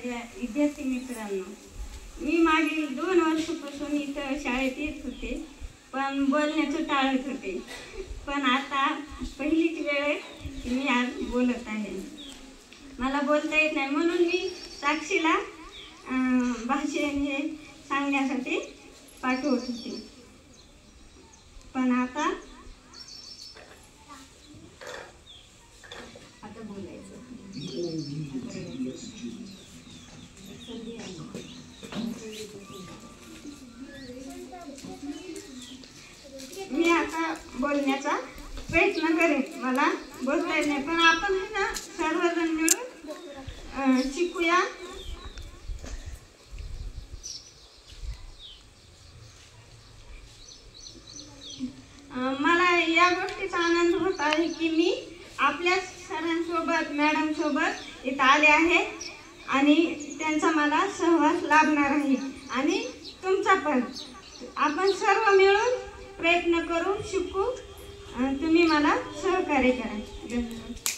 माझ्या विद्यार्थी मित्रांनो, मी मागील 2 वर्षापासून इथं शाळेत येत होते, पण बोलण्याचं टाळत होते. पण आता पहिलीच वेळ आहे की मी आज बोलत आहे. मला बोलता येत नाही म्हणून मी साक्षीला भाषण हे सांगण्यासाठी पाठवत होते. पण आता बोलायचं मी आता बोलण्याचा प्रयत्न करेन. मला बोलता येत नाही, पण आपण हे ना सर्वजण मिळून शिकूया. मला या गोष्टीचा आनंद होत आहे की मी आपल्या सरांसोबत मॅडम सोबत इथं आले आहे आणि त्यांचा मला सहवास लाभणार आहे आणि तुमचा पण. आपण सर्व मिळून प्रयत्न करू, शिकू. तुम्ही मला सहकार्य करा. धन्यवाद.